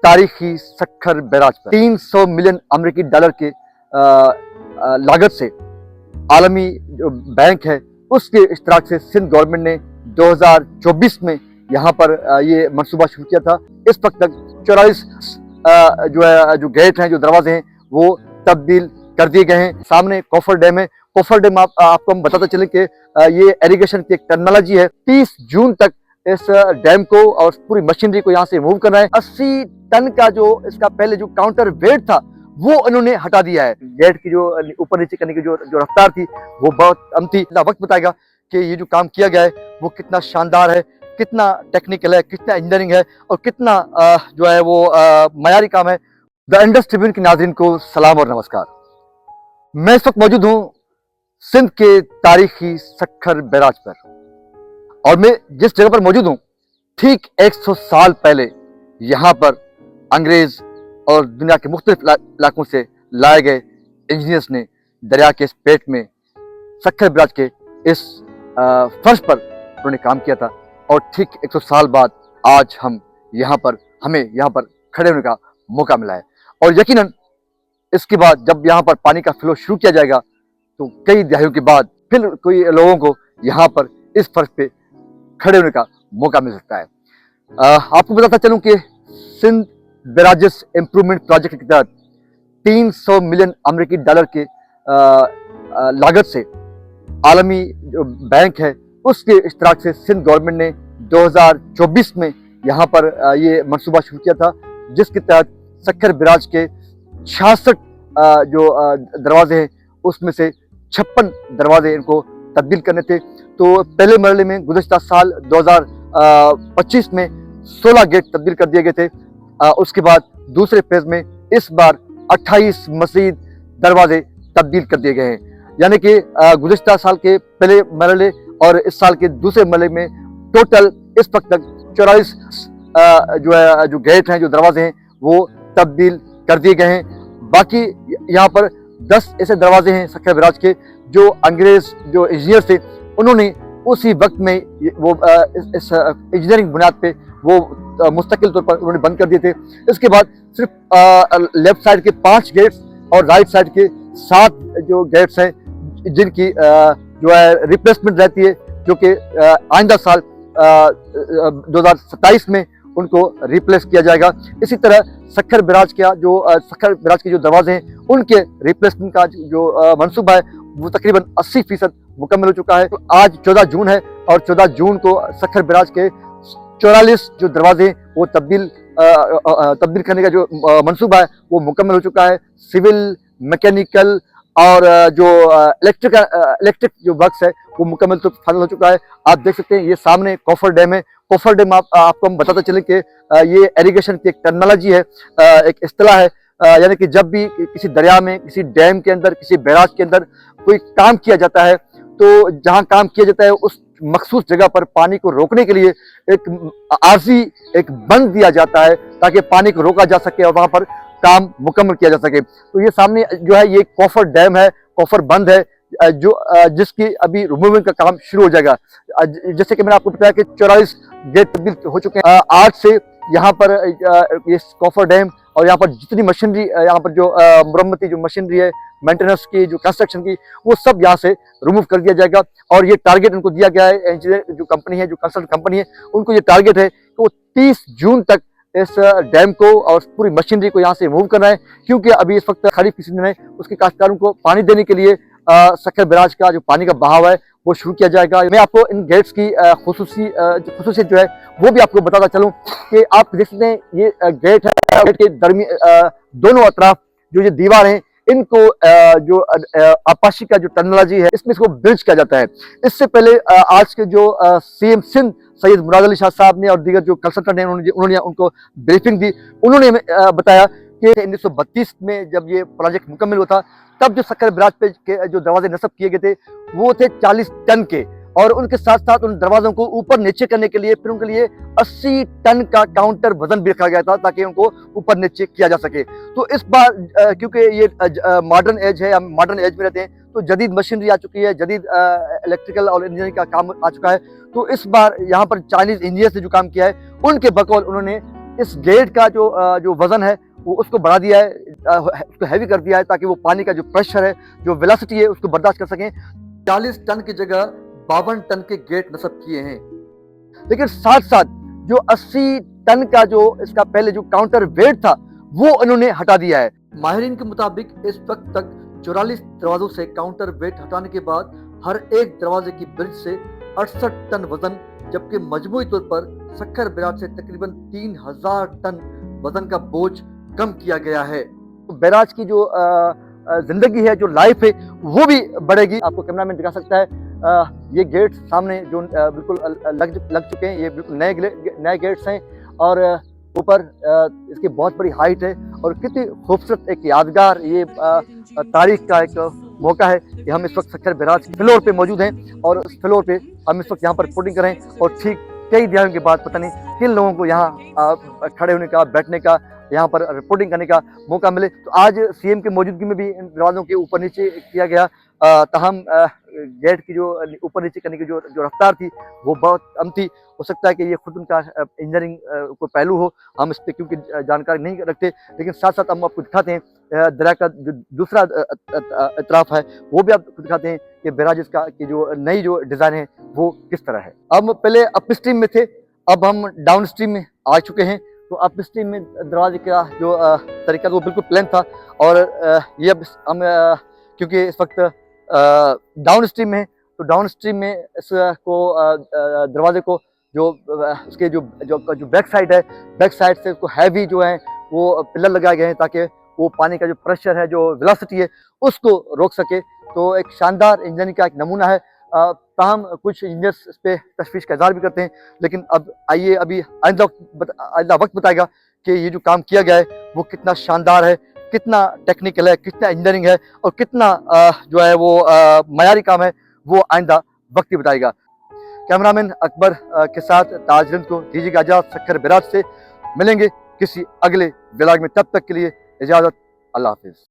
तारीखी सक्खर बैराज पर 300 मिलियन अमेरिकी डॉलर के लागत से आलमी जो बैंक है उसके इश्तराक से सिंध गवर्नमेंट ने 2024 में यहाँ पर ये मंसूबा शुरू किया था। इस वक्त तक 44 जो गेट हैं, जो दरवाजे हैं, वो तब्दील कर दिए गए हैं। सामने कोफर डैम है। कोफर डैम आपको हम बताते चले कि ये इरिगेशन की एक टेक्नोलॉजी है। 30 जून तक इस डैम को और पूरी मशीनरी को यहाँ से मूव करना है। 80 टन का जो इसका पहले जो काउंटर वेट था वो उन्होंने हटा दिया है। गेट की जो ऊपर नीचे करने की जो रफ्तार थी वो बहुत कम थी। वक्त बताएगा कि ये जो काम किया गया है वो कितना शानदार है, कितना टेक्निकल है, कितना इंजीनियरिंग है और कितना जो है वो मयारी काम है। द इंडस ट्रिब्यून के नाज़रीन को सलाम और नमस्कार। मैं इस वक्त मौजूद हूँ सिंध के तारीखी सक्खर बैराज पर और मैं जिस जगह पर मौजूद हूँ ठीक 100 साल पहले यहाँ पर अंग्रेज और दुनिया के मुख्तलिफ इलाकों से लाए गए इंजीनियर्स ने दरिया के इस पेट में सक्खर बैराज के इस फर्श पर उन्होंने काम किया था। और ठीक 100 साल बाद आज हमें यहाँ पर खड़े होने का मौका मिला है। और यकीनन इसके बाद जब यहाँ पर पानी का फ्लो शुरू किया जाएगा तो कई दहाइयों के बाद फिर कोई लोगों को यहाँ पर इस फर्श पे खड़े होने का मौका मिल सकता है। आपको बताता चलूं कि सिंध बैराजेस इंप्रूवमेंट प्रोजेक्ट के तहत 300 मिलियन अमेरिकी डॉलर के लागत से आलमी जो बैंक है उसके इश्तराक से सिंध गवर्नमेंट ने 2024 में यहाँ पर ये मंसूबा शुरू किया था, जिसके तहत सक्खर बैराज के 66 जो दरवाजे हैं उसमें से 56 दरवाजे इनको तब्दील करने थे। तो पहले मरहले में गुज़श्ता साल 2025 में 16 गेट तब्दील कर दिए गए थे। उसके बाद दूसरे फेज में इस बार 28 मज़ीद दरवाजे तब्दील कर दिए गए हैं। यानी कि गुज़श्ता साल के पहले मरहले और इस साल के दूसरे मरहले में टोटल इस वक्त तक 44 जो गेट हैं, जो दरवाजे हैं, वो तब्दील कर दिए गए हैं। बाकी यहाँ पर 10 ऐसे दरवाजे हैं सक्खर बैराज के जो अंग्रेज जो इंजीनियर थे उन्होंने उसी वक्त में वो इस इंजीनियरिंग बुनियाद पे वो मुस्तकिल तौर पर उन्होंने बंद कर दिए थे। इसके बाद सिर्फ लेफ्ट साइड के 5 गेट्स और राइट साइड के 7 जो गेट्स हैं जिनकी जो है रिप्लेसमेंट रहती है, जो कि आइंदा साल 2027 में उनको रिप्लेस किया जाएगा। इसी तरह सक्खर बैराज के जो दरवाजे हैं उनके रिप्लेसमेंट का जो मंसूबा है वो तकरीबन 80% मुकम्मल हो चुका है। तो आज 14 जून है और 14 जून को सक्खर बैराज के 44 जो दरवाजे हैं वो तब्दील करने का जो मंसूबा है वो मुकम्मल हो चुका है। सिविल, मैकेनिकल और जो इलेक्ट्रिक जो वर्क्स है वो मुकम्मल तो फाइनल हो चुका है। आप देख सकते हैं ये सामने कोफर डैम है। कोफर डैम आपको हम बताते चले कि ये इरिगेशन की एक टेक्नोलॉजी है, एक इस्तिलाह है। यानी कि जब भी किसी दरिया में, किसी डैम के अंदर, किसी बैराज के अंदर कोई काम किया जाता है तो जहाँ काम किया जाता है उस मखसूस जगह पर पानी को रोकने के लिए एक आरजी एक बंद दिया जाता है ताकि पानी को रोका जा सके और वहां पर काम मुकम्मल किया जा सके। तो ये सामने जो है ये कोफर डैम है, कोफर बंद है जो जिसकी अभी रिमूविंग का काम शुरू हो जाएगा। जैसे कि मैंने आपको बताया कि 44 गेट तब्दील हो चुके हैं। आज से यहाँ पर ये कोफर डैम और यहाँ पर जितनी मशीनरी, यहाँ पर जो मुरम्मती जो मशीनरी है, मेंटेनेंस की, जो कंस्ट्रक्शन की, वो सब यहाँ से रिमूव कर दिया जाएगा। और ये टारगेट उनको दिया गया है, इंजीनियर जो कंपनी है, जो कंसल्टेंट कंपनी है, उनको ये टारगेट है कि वो 30 जून तक इस डैम को और पूरी मशीनरी को यहाँ से मूव करना है, क्योंकि अभी इस वक्त खरीफ की सीजन है। उसके काश्तकारों को पानी देने के लिए सक्खर बैराज का जो पानी का बहाव है वो शुरू किया जाएगा। मैं आपको इन गेट्स की खुसूसियत जो है वो भी आपको बताता चलूँ कि आप देख सकते हैं ये गेट है, गेट के दरमियान दोनों अतराफ जो ये दीवार है इनको जो आपाशी का जो टेक्नोलॉजी है इसमें इसको ब्रिज किया जाता है। इससे पहले आज के जो सीएम सिंध सैयद मुराद अली शाह साहब ने और दीगर जो कंसल्टेंट हैं उन्होंने उनको ब्रीफिंग दी। उन्होंने बताया कि 1932 में जब ये प्रोजेक्ट मुकम्मल हुआ था तब जो सक्खर बैराज पे के जो दरवाजे नस्ब किए गए थे वो थे 40 टन के, और उनके साथ साथ उन दरवाजों को ऊपर नीचे करने के लिए फिर उनके लिए 80 टन का काउंटर वजन भी रखा गया था ताकि उनको ऊपर नीचे किया जा सके। तो इस बार क्योंकि ये मॉडर्न एज है, हम मॉडर्न एज में रहते हैं, तो जदीद मशीनरी आ चुकी है, जदीद इलेक्ट्रिकल और इंजीनियरिंग का काम आ चुका है। तो इस बार यहाँ पर चाइनीज इंजीनियर्स ने जो काम किया है उनके बकौल उन्होंने इस गेट का जो वजन है वो उसको बढ़ा दिया है, उसको हैवी कर दिया है ताकि वो पानी का जो प्रेशर है, जो वेलोसिटी है, उसको बर्दाश्त कर सकें। 40 टन की जगह 52 टन के गेट नस्ब किए हैं। लेकिन साथ साथ जो 80 टन का जो इसका पहले जो काउंटर वेट था वो इन्होंने हटा दिया है। माहिरीन के मुताबिक इस वक्त तक 44 दरवाजों से काउंटर वेट हटाने के बाद हर एक दरवाजे की ब्रिज से 68 टन वजन, जबकि मजमूई तौर पर सक्खर बैराज से तकरीबन 3000 टन वजन का बोझ कम किया गया है। तो बैराज की जो जिंदगी है, जो लाइफ है, वो भी बढ़ेगी। आपको कैमरा में दिखा सकता है, ये गेट सामने जो बिल्कुल लग चुके हैं, ये बिल्कुल नए गेट्स हैं और ऊपर इसकी बहुत बड़ी हाइट है और कितनी खूबसूरत एक यादगार ये तारीख का एक मौका है कि हम इस वक्त सक्खर बैराज फ्लोर पे मौजूद हैं और उस फ्लोर पे हम इस वक्त यहाँ पर रिपोर्टिंग करें और ठीक कई दिहाड़ों के बाद पता नहीं किन लोगों को यहाँ खड़े होने का, बैठने का, यहाँ पर रिपोर्टिंग करने का मौका मिले। तो आज सीएम की मौजूदगी में भी इन दरवाजों के ऊपर नीचे किया गया। ताहम गेट की जो ऊपर नीचे करने की जो रफ्तार थी वो बहुत कम थी। हो सकता है कि ये खुद उनका इंजीनियरिंग को पहलू हो, हम इस पर क्योंकि जानकारी नहीं रखते। लेकिन साथ साथ हम आपको दिखाते हैं दरिया का जो दूसरा इतराफ है वो भी आपको दिखाते हैं कि बैराज का की जो नई जो डिज़ाइन है वो किस तरह है। हम पहले अप स्ट्रीम में थे, अब हम डाउन स्ट्रीम में आ चुके हैं। तो अप स्ट्रीम में दरवाजे का जो तरीका वो बिल्कुल प्लान था और ये अब हम क्योंकि इस वक्त डाउन स्ट्रीम में, तो डाउन स्ट्रीम में इसको दरवाजे को जो उसके जो बैक साइड है, बैक साइड से उसको हैवी जो है वो पिलर लगाए गए हैं ताकि वो पानी का जो प्रेशर है, जो वेलोसिटी है, उसको रोक सके। तो एक शानदार इंजीनियरिंग का एक नमूना है। ताहम कुछ इंजीनियर्स इस पर तशवीश का इज़हार भी करते हैं, लेकिन अब आइए अभी आइंदा वक्त बताएगा कि ये जो काम किया गया है वो कितना शानदार है, कितना टेक्निकल है, कितना इंजीनियरिंग है और कितना जो है वो मयारी काम है, वो आइंदा वक्त ही बताएगा। कैमरामैन अकबर के साथ ताजरिंद को दीजिएगा इजाज़त सक्खर बैराज से। मिलेंगे किसी अगले व्लॉग में, तब तक के लिए इजाज़त, अल्लाह हाफिज़।